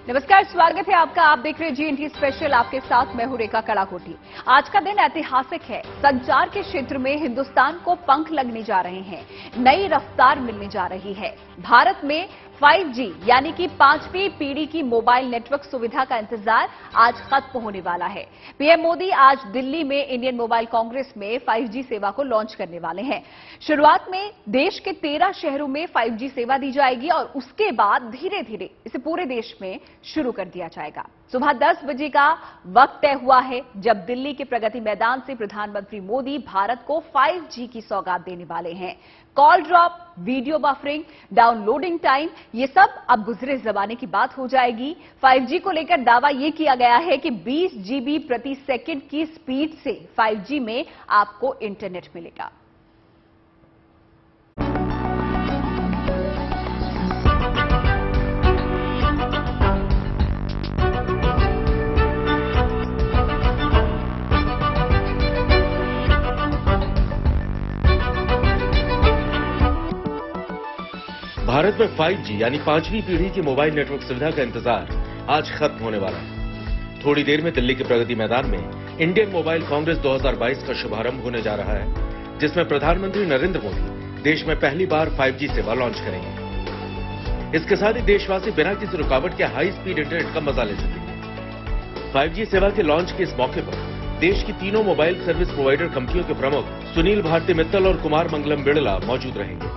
नमस्कार, स्वागत है आपका। आप देख रहे हैं GNT स्पेशल। आपके साथ मैं हूं रेखा कड़ाकोटी। आज का दिन ऐतिहासिक है। संचार के क्षेत्र में हिंदुस्तान को पंख लगने जा रहे हैं, नई रफ्तार मिलने जा रही है। भारत में 5G यानी कि 5वीं पीढ़ी की मोबाइल नेटवर्क सुविधा का इंतजार आज खत्म होने वाला है। पीएम मोदी आज दिल्ली में इंडियन मोबाइल कांग्रेस में 5G सेवा को लॉन्च करने वाले हैं। शुरुआत में देश के 13 शहरों में 5G सेवा दी जाएगी और उसके बाद धीरे धीरे इसे पूरे देश में शुरू कर दिया जाएगा। सुबह 10 बजे का वक्त तय हुआ है जब दिल्ली के प्रगति मैदान से प्रधानमंत्री मोदी भारत को 5G की सौगात देने वाले हैं। Call drop, video buffering, downloading time, ये सब अब गुजरे जमाने की बात हो जाएगी। 5G को लेकर दावा यह किया गया है कि 20 GB प्रति सेकंड की स्पीड से 5G में आपको इंटरनेट मिलेगा। भारत में 5G यानी 5वीं पीढ़ी की मोबाइल नेटवर्क सुविधा का इंतजार आज खत्म होने वाला है। थोड़ी देर में दिल्ली के प्रगति मैदान में इंडियन मोबाइल कांग्रेस 2022 का शुभारंभ होने जा रहा है, जिसमें प्रधानमंत्री नरेंद्र मोदी देश में पहली बार 5G सेवा लॉन्च करेंगे। इसके साथ ही देशवासी बिना किसी रुकावट के हाई स्पीड इंटरनेट का मजा ले सकेंगे। 5G सेवा के लॉन्च के इस मौके पर देश की तीनों मोबाइल सर्विस प्रोवाइडर कंपनियों के प्रमुख सुनील भारती मित्तल और कुमार मंगलम बिड़ला मौजूद रहेंगे।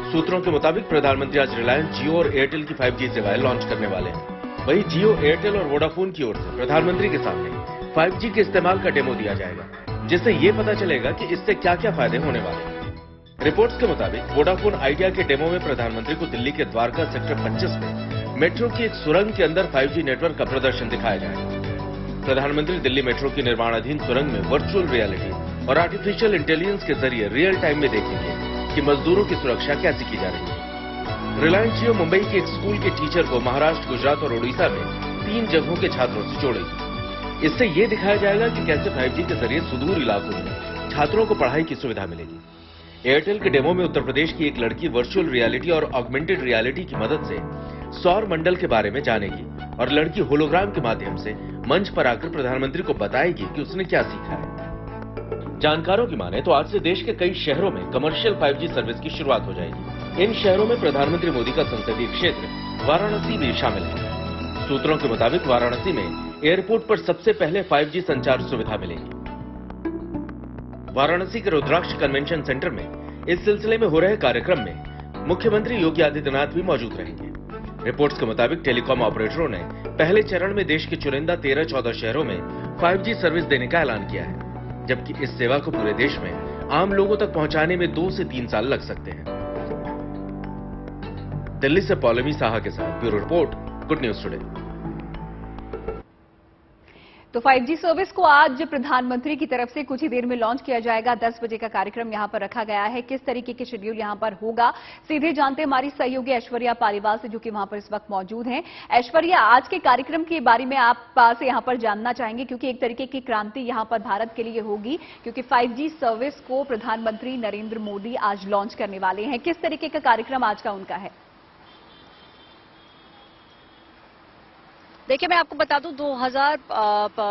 सूत्रों के मुताबिक प्रधानमंत्री आज रिलायंस, जियो और एयरटेल की 5G सेवाएं लॉन्च करने वाले हैं। वहीं जियो, एयरटेल और वोडाफोन की ओर से प्रधानमंत्री के सामने 5G के इस्तेमाल का डेमो दिया जाएगा, जिससे ये पता चलेगा कि इससे क्या क्या फायदे होने वाले हैं। रिपोर्ट्स के मुताबिक वोडाफोन आइडिया के डेमो में प्रधानमंत्री को दिल्ली के द्वारका सेक्टर 25 में मेट्रो की एक सुरंग के अंदर 5G नेटवर्क का प्रदर्शन दिखाया जाएगा। प्रधानमंत्री दिल्ली मेट्रो की निर्माणाधीन सुरंग में वर्चुअल रियलिटी और आर्टिफिशियल इंटेलिजेंस के जरिए रियल टाइम में देखेंगे कि मजदूरों की सुरक्षा कैसे की जा रही है। रिलायंस जियो मुंबई के एक स्कूल के टीचर को महाराष्ट्र, गुजरात और ओडिशा में 3 जगहों के छात्रों से जोड़ेगी। इससे ये दिखाया जाएगा कि कैसे 5G के जरिए सुदूर इलाकों में छात्रों को पढ़ाई की सुविधा मिलेगी। एयरटेल के डेमो में उत्तर प्रदेश की एक लड़की वर्चुअल रियलिटी और ऑगमेंटेड रियलिटी की मदद से सौर मंडल के बारे में जानेगी और लड़की होलोग्राम के माध्यम से मंच पर आकर प्रधानमंत्री को बताएगी कि उसने क्या सीखा है। जानकारों की माने तो आज से देश के कई शहरों में कमर्शियल 5G सर्विस की शुरुआत हो जाएगी। इन शहरों में प्रधानमंत्री मोदी का संसदीय क्षेत्र वाराणसी भी शामिल है। सूत्रों के मुताबिक वाराणसी में एयरपोर्ट पर सबसे पहले 5G संचार सुविधा मिलेगी। वाराणसी के रुद्राक्ष कन्वेंशन सेंटर में इस सिलसिले में हो रहे कार्यक्रम में मुख्यमंत्री योगी आदित्यनाथ भी मौजूद रहेंगे। रिपोर्ट्स के मुताबिक टेलीकॉम ऑपरेटरों ने पहले चरण में देश के चुनिंदा 13-14 शहरों में 5G सर्विस देने का ऐलान किया है, जबकि इस सेवा को पूरे देश में आम लोगों तक पहुंचाने में 2 से 3 साल लग सकते हैं। दिल्ली से पौलमी साहा के साथ bureau report, good news today. तो 5G सर्विस को आज प्रधानमंत्री की तरफ से कुछ ही देर में लॉन्च किया जाएगा। 10 बजे का कार्यक्रम यहां पर रखा गया है। किस तरीके के शेड्यूल यहां पर होगा, सीधे जानते हैं हमारी सहयोगी ऐश्वर्या पालीवाल से, जो कि वहां पर इस वक्त मौजूद हैं। ऐश्वर्या, आज के कार्यक्रम के बारे में आप से यहां पर जानना चाहेंगे, क्योंकि एक तरीके की क्रांति यहां पर भारत के लिए होगी, क्योंकि 5G सर्विस को प्रधानमंत्री नरेंद्र मोदी आज लॉन्च करने वाले हैं। किस तरीके का कार्यक्रम आज का उनका है? देखिए, मैं आपको बता दूं,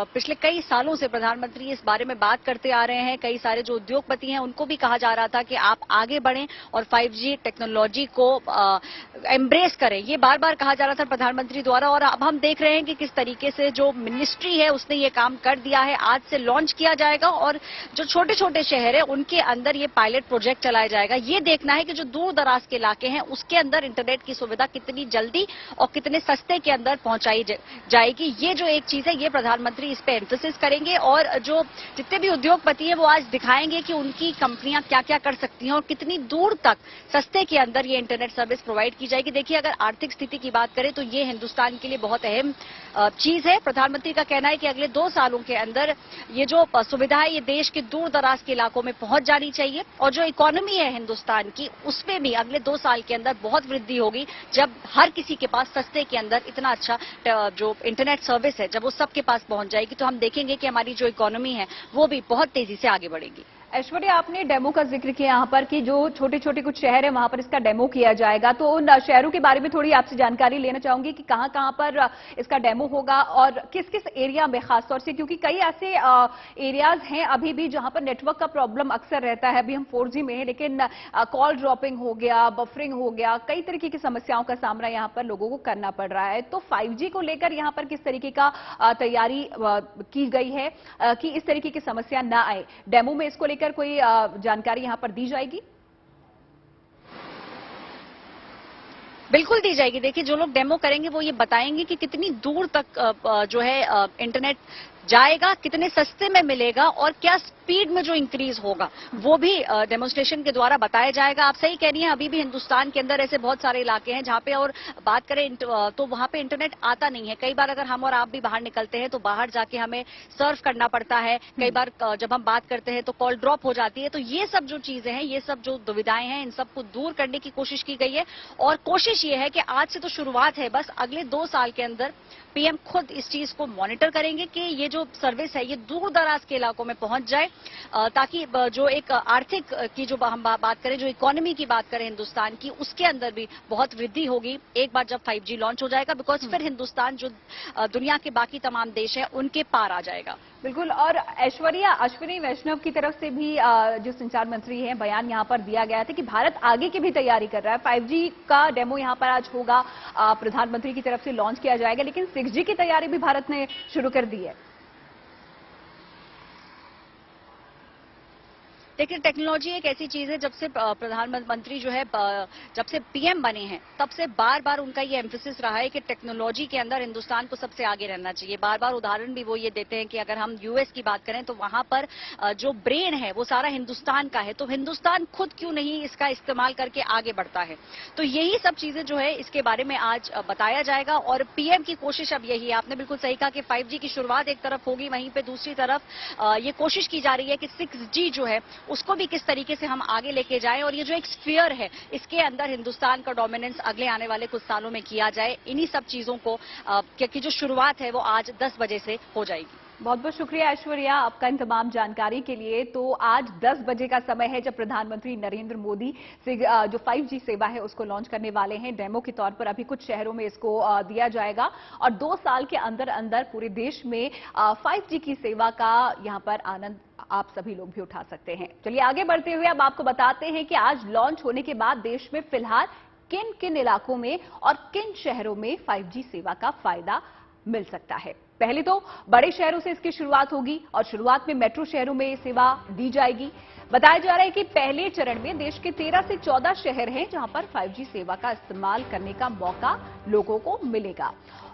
पिछले कई सालों से प्रधानमंत्री इस बारे में बात करते आ रहे हैं। कई सारे जो उद्योगपति हैं उनको भी कहा जा रहा था कि आप आगे बढ़ें और 5G टेक्नोलॉजी को एम्ब्रेस करें। ये बार बार कहा जा रहा था प्रधानमंत्री द्वारा, और अब हम देख रहे हैं कि किस तरीके से जो मिनिस्ट्री है उसने ये काम कर दिया है। आज से लॉन्च किया जाएगा और जो छोटे छोटे शहर है उनके अंदर ये पायलट प्रोजेक्ट चलाया जाएगा। ये देखना है कि जो दूर दराज के इलाके हैं उसके अंदर इंटरनेट की सुविधा कितनी जल्दी और कितने सस्ते के अंदर पहुंचाई जाएगी। ये जो एक चीज है, ये प्रधानमंत्री इस पे एम्फेसिस करेंगे और जो जितने भी उद्योगपति हैं वो आज दिखाएंगे कि उनकी कंपनियां क्या क्या कर सकती हैं और कितनी दूर तक सस्ते के अंदर ये इंटरनेट सर्विस प्रोवाइड की जाएगी। देखिए, अगर आर्थिक स्थिति की बात करें तो ये हिंदुस्तान के लिए बहुत अहम चीज है। प्रधानमंत्री का कहना है कि अगले 2 सालों के अंदर ये जो सुविधा है ये देश के दूर दराज के इलाकों में पहुंच जानी चाहिए, और जो इकोनॉमी है हिंदुस्तान की उसमें भी अगले 2 साल के अंदर बहुत वृद्धि होगी, जब हर किसी के पास सस्ते के अंदर इतना अच्छा जो इंटरनेट सर्विस है जब वो सबके पास पहुंच जाएगी, तो हम देखेंगे कि हमारी जो इकोनॉमी है वो भी बहुत तेजी से आगे बढ़ेगी। ऐश्वर्या, आपने डेमो का जिक्र किया यहाँ पर कि जो छोटे छोटे कुछ शहर है वहां पर इसका डेमो किया जाएगा, तो उन शहरों के बारे में थोड़ी आपसे जानकारी लेना चाहूंगी कि कहां कहां पर इसका डेमो होगा और किस किस एरिया में खासतौर से, क्योंकि कई ऐसे एरियाज हैं अभी भी जहां पर नेटवर्क का प्रॉब्लम अक्सर रहता है। अभी हम 4G में हैं, लेकिन कॉल ड्रॉपिंग हो गया, बफरिंग हो गया, कई तरीके की समस्याओं का सामना यहाँ पर लोगों को करना पड़ रहा है। तो 5G को लेकर यहाँ पर किस तरीके का तैयारी की गई है कि इस तरीके की समस्या ना आए? डेमो में इसको लेकर कोई जानकारी यहां पर दी जाएगी? बिल्कुल दी जाएगी। देखिए, जो लोग डेमो करेंगे वो ये बताएंगे कि कितनी दूर तक जो है इंटरनेट जाएगा, कितने सस्ते में मिलेगा और क्या स्पीड में जो इंक्रीज होगा वो भी डेमोन्स्ट्रेशन के द्वारा बताया जाएगा। आप सही कह रही हैं, अभी भी हिंदुस्तान के अंदर ऐसे बहुत सारे इलाके हैं जहां पे, और बात करें तो वहां पे इंटरनेट आता नहीं है। कई बार अगर हम और आप भी बाहर निकलते हैं तो बाहर जाके हमें सर्फ करना पड़ता है। कई बार जब हम बात करते हैं तो कॉल ड्रॉप हो जाती है। तो ये सब जो चीजें हैं, ये सब जो दुविधाएं हैं, इन सबको दूर करने की कोशिश की गई है। और कोशिश ये है कि आज से तो शुरुआत है, बस अगले 2 साल के अंदर पीएम खुद इस चीज को मॉनिटर करेंगे कि ये जो सर्विस है ये दूर दराज के इलाकों में पहुंच जाए, ताकि जो एक आर्थिक की जो हम बात करें, जो इकोनॉमी की बात करें हिंदुस्तान की, उसके अंदर भी बहुत वृद्धि होगी एक बार जब 5G लॉन्च हो जाएगा। बिकॉज फिर हिंदुस्तान जो दुनिया के बाकी तमाम देश हैं उनके पार आ जाएगा। बिल्कुल। और ऐश्वर्या, अश्विनी वैष्णव की तरफ से भी जो संचार मंत्री हैं, बयान यहां पर दिया गया था कि भारत आगे की भी तैयारी कर रहा है। 5G का डेमो यहां पर आज होगा, प्रधानमंत्री की तरफ से लॉन्च किया जाएगा, लेकिन 6G की तैयारी भी भारत ने शुरू कर दी है। देखिए, टेक्नोलॉजी एक ऐसी चीज है, जब से प्रधानमंत्री जो है, जब से पीएम बने हैं, तब से बार बार उनका ये एम्फेसिस रहा है कि टेक्नोलॉजी के अंदर हिंदुस्तान को सबसे आगे रहना चाहिए। बार बार उदाहरण भी वो ये देते हैं कि अगर हम यूएस की बात करें तो वहां पर जो ब्रेन है वो सारा हिंदुस्तान का है, तो हिंदुस्तान खुद क्यों नहीं इसका इस्तेमाल करके आगे बढ़ता है। तो यही सब चीजें जो है इसके बारे में आज बताया जाएगा। और पीएम की कोशिश अब यही है, आपने बिल्कुल सही कहा कि 5G की शुरुआत एक तरफ होगी, वहीं पे दूसरी तरफ ये कोशिश की जा रही है कि 6G जो है उसको भी किस तरीके से हम आगे लेके जाएं, और ये जो एक स्फीयर है इसके अंदर हिंदुस्तान का डोमिनेंस अगले आने वाले कुछ सालों में किया जाए। इन्हीं सब चीजों को की जो शुरुआत है वो आज 10 बजे से हो जाएगी। बहुत बहुत शुक्रिया ऐश्वर्या आपका इन तमाम जानकारी के लिए। तो आज 10 बजे का समय है जब प्रधानमंत्री नरेंद्र मोदी से जो 5G सेवा है उसको लॉन्च करने वाले हैं। डेमो के तौर पर अभी कुछ शहरों में इसको दिया जाएगा और 2 साल के अंदर अंदर पूरे देश में 5G की सेवा का यहां पर आनंद आप सभी लोग भी उठा सकते हैं। चलिए आगे बढ़ते हुए अब आपको बताते हैं कि आज लॉन्च होने के बाद देश में फिलहाल किन किन इलाकों में और किन शहरों में 5G सेवा का फायदा मिल सकता है। पहले तो बड़े शहरों से इसकी शुरुआत होगी और शुरुआत में मेट्रो शहरों में ये सेवा दी जाएगी। बताया जा रहा है कि पहले चरण में देश के 13 से 14 शहर हैं जहां पर 5G सेवा का इस्तेमाल करने का मौका लोगों को मिलेगा।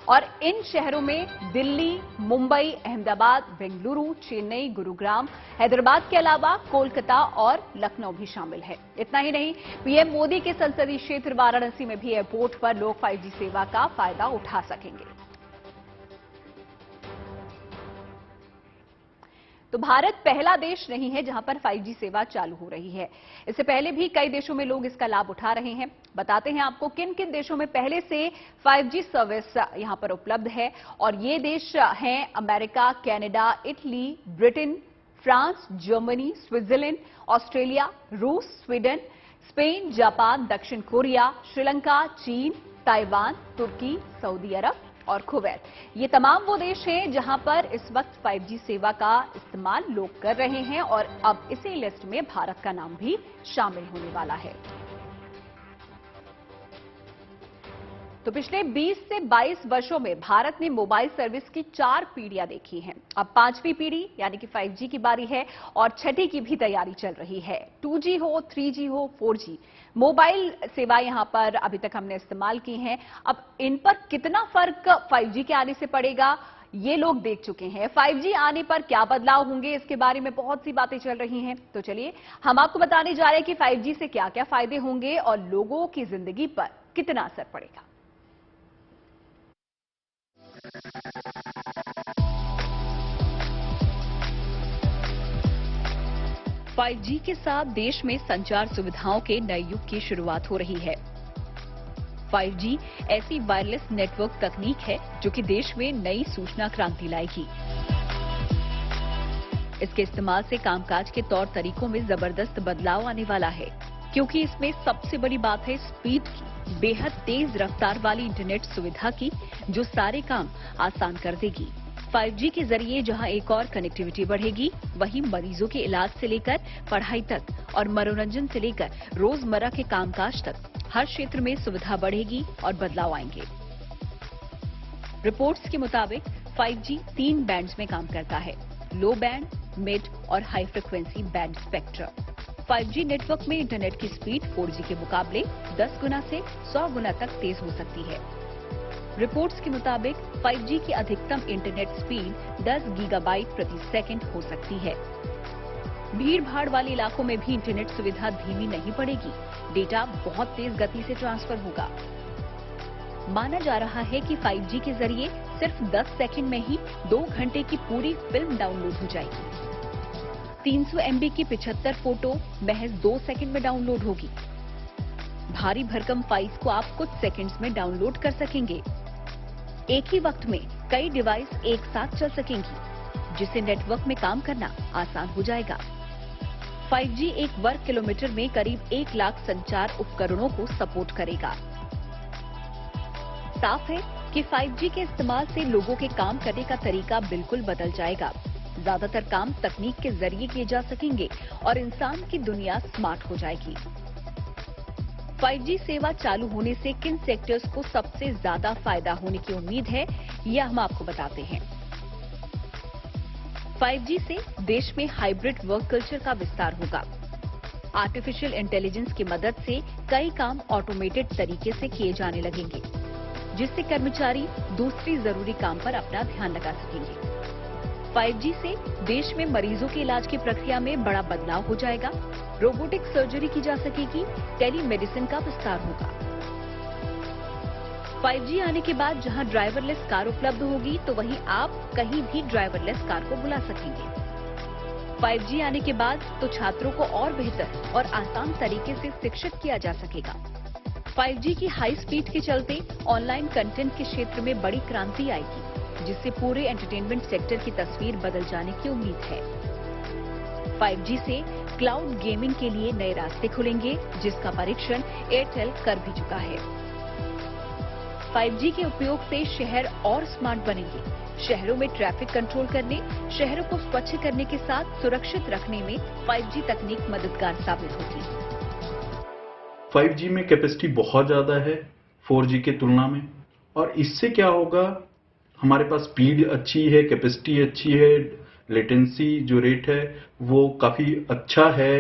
और इन शहरों में दिल्ली, मुंबई, अहमदाबाद, बेंगलुरु, चेन्नई, गुरुग्राम, हैदराबाद के अलावा कोलकाता और लखनऊ भी शामिल है। इतना ही नहीं, पीएम मोदी के संसदीय क्षेत्र वाराणसी में भी एयरपोर्ट पर लोग 5G सेवा का फायदा उठा सकेंगे। तो भारत पहला देश नहीं है जहां पर 5G सेवा चालू हो रही है। इससे पहले भी कई देशों में लोग इसका लाभ उठा रहे हैं। बताते हैं आपको किन किन देशों में पहले से 5G सर्विस यहां पर उपलब्ध है। और ये देश हैं America, Canada, Italy, Britain, France, Germany, Switzerland, Australia, रूस, स्वीडन, स्पेन, जापान, दक्षिण कोरिया, श्रीलंका, चीन, ताइवान, तुर्की, सऊदी अरब और कुवैत। ये तमाम वो देश हैं जहां पर इस वक्त 5G सेवा का इस्तेमाल लोग कर रहे हैं और अब इसी लिस्ट में भारत का नाम भी शामिल होने वाला है। तो पिछले 20 से 22 वर्षों में भारत ने मोबाइल सर्विस की 4 पीढ़ियां देखी हैं। अब 5वीं पीढ़ी यानी कि 5G की बारी है और छठी की भी तैयारी चल रही है। 2G हो, 3G हो, 4G मोबाइल सेवा यहां पर अभी तक हमने इस्तेमाल की हैं। अब इन पर कितना फर्क 5G के आने से पड़ेगा ये लोग देख चुके हैं। 5G आने पर क्या बदलाव होंगे इसके बारे में बहुत सी बातें चल रही हैं। तो चलिए हम आपको बताने जा रहे हैं कि 5G से क्या क्या फायदे होंगे और लोगों की जिंदगी पर कितना असर पड़ेगा। 5G के साथ देश में संचार सुविधाओं के नए युग की शुरुआत हो रही है। 5G ऐसी वायरलेस नेटवर्क तकनीक है जो कि देश में नई सूचना क्रांति लाएगी। इसके इस्तेमाल से कामकाज के तौर तरीकों में जबरदस्त बदलाव आने वाला है, क्योंकि इसमें सबसे बड़ी बात है स्पीड की, बेहद तेज रफ्तार वाली इंटरनेट सुविधा की, जो सारे काम आसान कर देगी। 5G के जरिए जहां एक और कनेक्टिविटी बढ़ेगी, वहीं मरीजों के इलाज से लेकर पढ़ाई तक और मनोरंजन से लेकर रोजमर्रा के कामकाज तक हर क्षेत्र में सुविधा बढ़ेगी और बदलाव आएंगे। रिपोर्ट्स के मुताबिक 5G 3 बैंड्स में काम करता है, लो बैंड, मिड और high frequency band spectrum. 5G network में इंटरनेट की स्पीड 4G के मुकाबले 10 गुना से 100 गुना तक तेज हो सकती है। रिपोर्ट्स के मुताबिक 5G की अधिकतम इंटरनेट स्पीड 10 गीगाबाइट प्रति सेकंड हो सकती है। भीड़ भाड़ वाले इलाकों में भी इंटरनेट सुविधा धीमी नहीं पड़ेगी, डेटा बहुत तेज गति से ट्रांसफर होगा। माना जा रहा है कि 5G के जरिए सिर्फ 10 सेकंड में ही 2 घंटे की पूरी फिल्म डाउनलोड हो जाएगी। 300 MB की 75 फोटो महज 2 सेकंड में डाउनलोड होगी। भारी भरकम फाइल्स को आप कुछ सेकंड्स में डाउनलोड कर सकेंगे। एक ही वक्त में कई डिवाइस एक साथ चल सकेंगी, जिससे नेटवर्क में काम करना आसान हो जाएगा। 5G 1 वर्ग किलोमीटर में करीब 1 लाख संचार उपकरणों को सपोर्ट करेगा। साफ है कि 5G के इस्तेमाल से लोगों के काम करने का तरीका बिल्कुल बदल जाएगा। ज्यादातर काम तकनीक के जरिए किए जा सकेंगे और इंसान की दुनिया स्मार्ट हो जाएगी। 5G सेवा चालू होने से किन सेक्टर्स को सबसे ज्यादा फायदा होने की उम्मीद है, यह हम आपको बताते हैं। 5G से देश में हाइब्रिड वर्क कल्चर का विस्तार होगा। आर्टिफिशियल इंटेलिजेंस की मदद से कई काम ऑटोमेटेड तरीके से किए जाने लगेंगे, जिससे कर्मचारी दूसरी जरूरी काम पर अपना ध्यान लगा सकेंगे। 5G से देश में मरीजों के इलाज की प्रक्रिया में बड़ा बदलाव हो जाएगा। रोबोटिक सर्जरी की जा सकेगी, टेलीमेडिसिन का विस्तार होगा। 5G आने के बाद जहां ड्राइवरलेस कार उपलब्ध होगी, तो वहीं आप कहीं भी ड्राइवरलेस कार को बुला सकेंगे। 5G आने के बाद तो छात्रों को और बेहतर और आसान तरीके से शिक्षित किया जा सकेगा। 5G की हाई स्पीड के चलते ऑनलाइन कंटेंट के क्षेत्र में बड़ी क्रांति आएगी, जिससे पूरे एंटरटेनमेंट सेक्टर की तस्वीर बदल जाने की उम्मीद है। 5G से क्लाउड गेमिंग के लिए नए रास्ते खुलेंगे, जिसका परीक्षण एयरटेल कर भी चुका है। 5G के उपयोग से शहर और स्मार्ट बनेंगे। शहरों में ट्रैफिक कंट्रोल करने, शहरों को स्वच्छ करने के साथ सुरक्षित रखने में 5G तकनीक मददगार साबित होगी। 5G में कैपेसिटी बहुत ज्यादा है 4G के तुलना में, और इससे क्या होगा, हमारे पास स्पीड अच्छी है, कैपेसिटी अच्छी है, लेटेंसी जो रेट है वो काफी अच्छा है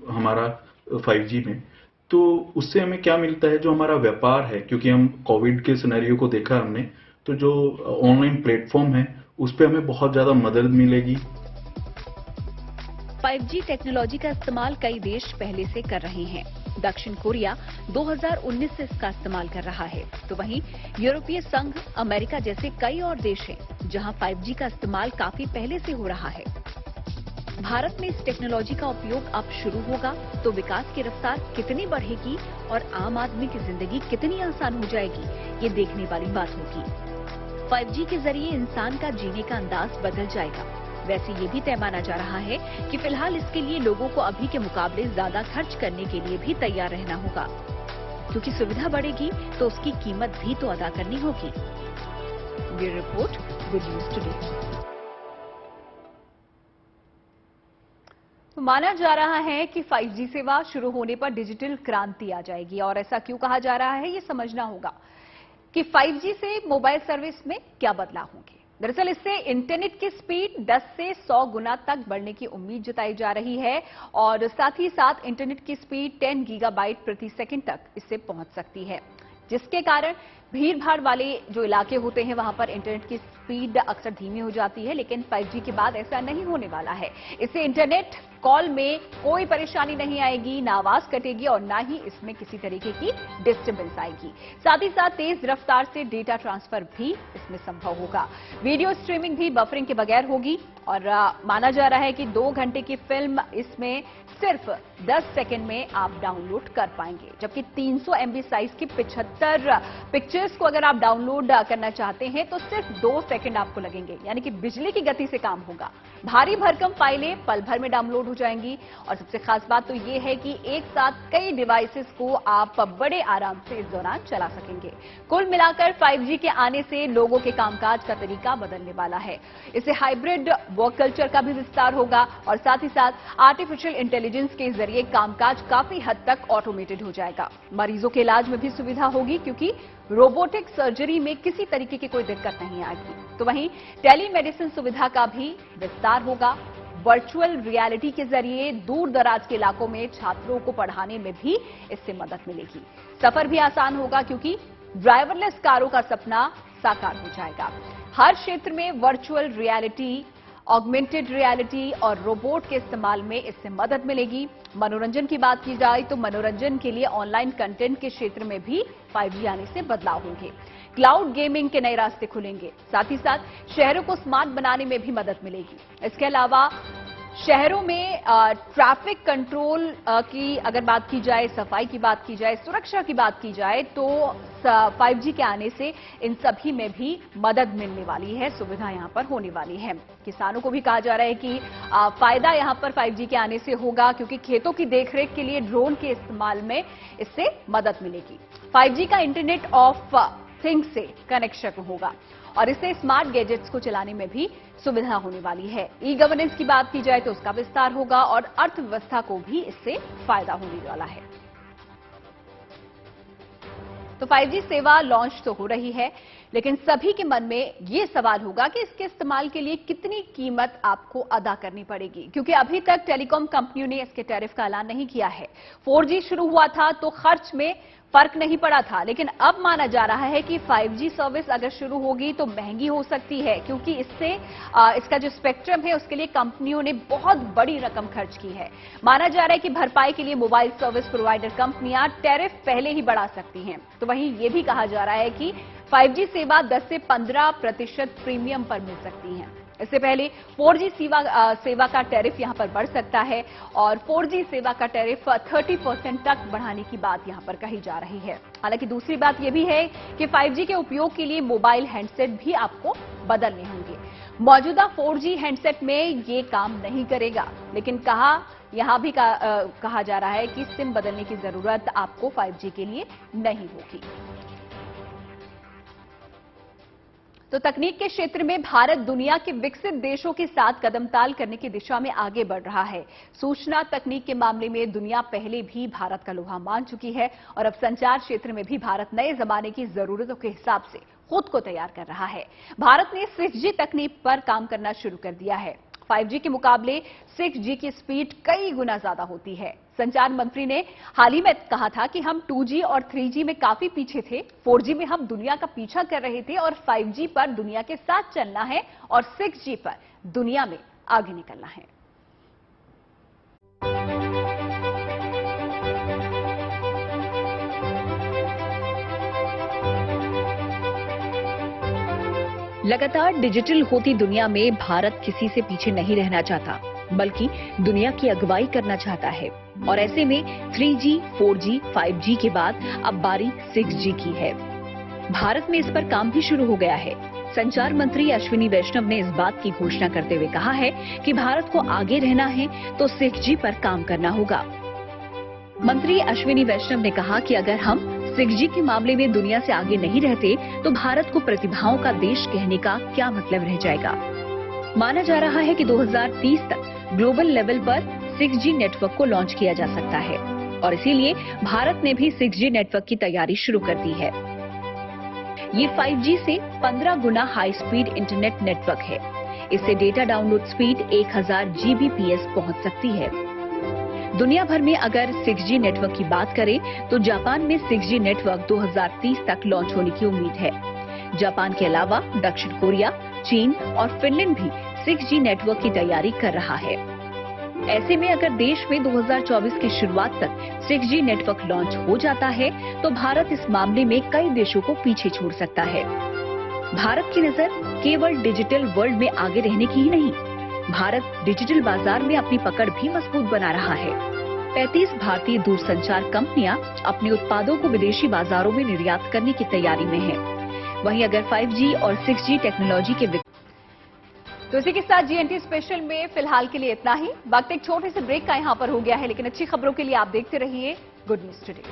हमारा 5G में। तो उससे हमें क्या मिलता है, जो हमारा व्यापार है, क्योंकि हम कोविड के सिनेरियो को देखा हमने, तो जो ऑनलाइन प्लेटफॉर्म है उस पे हमें बहुत ज्यादा मदद मिलेगी। 5G टेक्नोलॉजी का इस्तेमाल कई देश पहले से कर रहे हैं। दक्षिण कोरिया 2019 से इसका इस्तेमाल कर रहा है, तो वहीं यूरोपीय संघ, अमेरिका जैसे कई और देश हैं जहां 5G का इस्तेमाल काफी पहले से हो रहा है। भारत में इस टेक्नोलॉजी का उपयोग अब शुरू होगा, तो विकास की रफ्तार कितनी बढ़ेगी और आम आदमी की जिंदगी कितनी आसान हो जाएगी, ये देखने वाली बात होगी। 5G के जरिए इंसान का जीने का अंदाज बदल जाएगा। वैसे ये भी तय माना जा रहा है कि फिलहाल इसके लिए लोगों को अभी के मुकाबले ज्यादा खर्च करने के लिए भी तैयार रहना होगा, क्योंकि सुविधा बढ़ेगी तो उसकी कीमत भी तो अदा करनी होगी। Bureau report, good news today. माना जा रहा है कि 5G सेवा शुरू होने पर डिजिटल क्रांति आ जाएगी, और ऐसा क्यों कहा जा रहा है, ये समझना होगा कि 5G से मोबाइल सर्विस में क्या बदलाव होंगे। दरअसल इससे इंटरनेट की स्पीड 10 से 100 गुना तक बढ़ने की उम्मीद जताई जा रही है, और साथ ही साथ इंटरनेट की स्पीड 10 गीगाबाइट प्रति सेकंड तक इससे पहुंच सकती है, जिसके कारण भीड़ भाड़ वाले जो इलाके होते हैं वहां पर इंटरनेट की स्पीड अक्सर धीमी हो जाती है, लेकिन 5G के बाद ऐसा नहीं होने वाला है। इससे इंटरनेट कॉल में कोई परेशानी नहीं आएगी, ना आवाज कटेगी और ना ही इसमें किसी तरीके की डिस्टर्बेंस आएगी। साथ ही साथ तेज रफ्तार से डेटा ट्रांसफर भी इसमें संभव होगा। वीडियो स्ट्रीमिंग भी बफरिंग के बगैर होगी, और माना जा रहा है कि 2 घंटे की फिल्म इसमें सिर्फ 10 सेकंड में आप डाउनलोड कर पाएंगे, जबकि 300 MB साइज की 75 पिक्चर्स फीचर्स को अगर आप डाउनलोड करना चाहते हैं तो सिर्फ 2 सेकंड आपको लगेंगे, यानी कि बिजली की गति से काम होगा। भारी भरकम फाइलें पल भर में डाउनलोड हो जाएंगी और सबसे खास बात तो ये है कि एक साथ कई डिवाइसेस को आप बड़े आराम से इस दौरान चला सकेंगे। कुल मिलाकर 5G के आने से लोगों के कामकाज का तरीका बदलने वाला है। इससे हाइब्रिड वर्क कल्चर का भी विस्तार होगा और साथ ही साथ आर्टिफिशियल इंटेलिजेंस के जरिए कामकाज काफी हद तक ऑटोमेटेड हो जाएगा। मरीजों के इलाज में भी सुविधा होगी क्योंकि रोबोटिक सर्जरी में किसी तरीके की कोई दिक्कत नहीं आएगी। तो वहीं टेलीमेडिसिन सुविधा का भी विस्तार होगा। वर्चुअल रियलिटी के जरिए दूर दराज के इलाकों में छात्रों को पढ़ाने में भी इससे मदद मिलेगी। सफर भी आसान होगा क्योंकि ड्राइवरलेस कारों का सपना साकार हो जाएगा। हर क्षेत्र में वर्चुअल रियलिटी, ऑगमेंटेड रियलिटी और रोबोट के इस्तेमाल में इससे मदद मिलेगी। मनोरंजन की बात की जाए तो मनोरंजन के लिए ऑनलाइन कंटेंट के क्षेत्र में भी 5G आने से बदलाव होंगे। क्लाउड गेमिंग के नए रास्ते खुलेंगे। साथ ही साथ शहरों को स्मार्ट बनाने में भी मदद मिलेगी। इसके अलावा शहरों में ट्रैफिक कंट्रोल की अगर बात की जाए, सफाई की बात की जाए, सुरक्षा की बात की जाए तो 5G के आने से इन सभी में भी मदद मिलने वाली है, सुविधा यहां पर होने वाली है। किसानों को भी कहा जा रहा है कि फायदा यहां पर 5G के आने से होगा क्योंकि खेतों की देखरेख के लिए ड्रोन के इस्तेमाल में इससे मदद मिलेगी। 5G का इंटरनेट ऑफ थिंग्स से कनेक्शन होगा और इससे स्मार्ट गैजेट्स को चलाने में भी सुविधा होने वाली है। ई गवर्नेंस की बात की जाए तो उसका विस्तार होगा और अर्थव्यवस्था को भी इससे फायदा होने वाला है। तो 5G सेवा लॉन्च तो हो रही है, लेकिन सभी के मन में ये सवाल होगा कि इसके इस्तेमाल के लिए कितनी कीमत आपको अदा करनी पड़ेगी, क्योंकि अभी तक टेलीकॉम कंपनियों ने इसके टैरिफ का ऐलान नहीं किया है। 4G शुरू हुआ था तो खर्च में फर्क नहीं पड़ा था, लेकिन अब माना जा रहा है कि 5G सर्विस अगर शुरू होगी तो महंगी हो सकती है क्योंकि इससे इसका जो स्पेक्ट्रम है उसके लिए कंपनियों ने बहुत बड़ी रकम खर्च की है। माना जा रहा है कि भरपाई के लिए मोबाइल सर्विस प्रोवाइडर कंपनियां टैरिफ पहले ही बढ़ा सकती हैं। तो वहीं ये भी कहा जा रहा है कि 5G सेवा 10 से 15% प्रीमियम पर मिल सकती है। इससे पहले 4G सेवा का टैरिफ यहां पर बढ़ सकता है और 4G सेवा का टैरिफ 30% तक बढ़ाने की बात यहां पर कही जा रही है। हालांकि दूसरी बात यह भी है कि 5G के उपयोग के लिए मोबाइल हैंडसेट भी आपको बदलने होंगे। मौजूदा 4G हैंडसेट में ये काम नहीं करेगा, लेकिन यहां भी कहा जा रहा है कि सिम बदलने की जरूरत आपको 5G के लिए नहीं होगी। तो तकनीक के क्षेत्र में भारत दुनिया के विकसित देशों के साथ कदमताल करने की दिशा में आगे बढ़ रहा है। सूचना तकनीक के मामले में दुनिया पहले भी भारत का लोहा मान चुकी है और अब संचार क्षेत्र में भी भारत नए जमाने की जरूरतों के हिसाब से खुद को तैयार कर रहा है। भारत ने 6G तकनीक पर काम करना शुरू कर दिया है। 5G के मुकाबले 6G की स्पीड कई गुना ज्यादा होती है। संचार मंत्री ने हाल ही में कहा था कि हम 2G और 3G में काफी पीछे थे, 4G में हम दुनिया का पीछा कर रहे थे और 5G पर दुनिया के साथ चलना है और 6G पर दुनिया में आगे निकलना है। लगातार डिजिटल होती दुनिया में भारत किसी से पीछे नहीं रहना चाहता, बल्कि दुनिया की अगुवाई करना चाहता है। और ऐसे में 3G, 4G, 5G के बाद अब बारी 6G की है। भारत में इस पर काम भी शुरू हो गया है। संचार मंत्री अश्विनी वैष्णव ने इस बात की घोषणा करते हुए कहा है कि भारत को आगे रहना है तो 6G पर काम करना होगा। मंत्री अश्विनी वैष्णव ने कहा कि अगर हम 6G के मामले में दुनिया से आगे नहीं रहते तो भारत को प्रतिभाओं का देश कहने का क्या मतलब रह जाएगा। माना जा रहा है कि 2030 तक ग्लोबल लेवल पर 6G नेटवर्क को लॉन्च किया जा सकता है और इसीलिए भारत ने भी 6G नेटवर्क की तैयारी शुरू कर दी है। ये 5G से 15 गुना हाई स्पीड इंटरनेट नेटवर्क है। इससे डेटा डाउनलोड स्पीड 1000 Gbps पहुंच सकती है। दुनिया भर में अगर 6G नेटवर्क की बात करें तो जापान में 6G नेटवर्क 2030 तक लॉन्च होने की उम्मीद है। जापान के अलावा दक्षिण कोरिया, चीन और फिनलैंड भी 6G नेटवर्क की तैयारी कर रहा है। ऐसे में अगर देश में 2024 की शुरुआत तक 6G नेटवर्क लॉन्च हो जाता है तो भारत इस मामले में कई देशों को पीछे छोड़ सकता है। भारत की नजर केवल डिजिटल वर्ल्ड में आगे रहने की ही नहीं, भारत डिजिटल बाजार में अपनी पकड़ भी मजबूत बना रहा है। 35 भारतीय दूरसंचार कंपनियां अपने उत्पादों को विदेशी बाजारों में निर्यात करने की तैयारी में हैं। वहीं अगर 5G और 6G टेक्नोलॉजी के तो इसी के साथ जीएनटी स्पेशल में फिलहाल के लिए इतना ही। वक्त एक छोटे से ब्रेक का यहां पर हो गया है, लेकिन अच्छी खबरों के लिए आप देखते रहिए गुड न्यूज टुडे।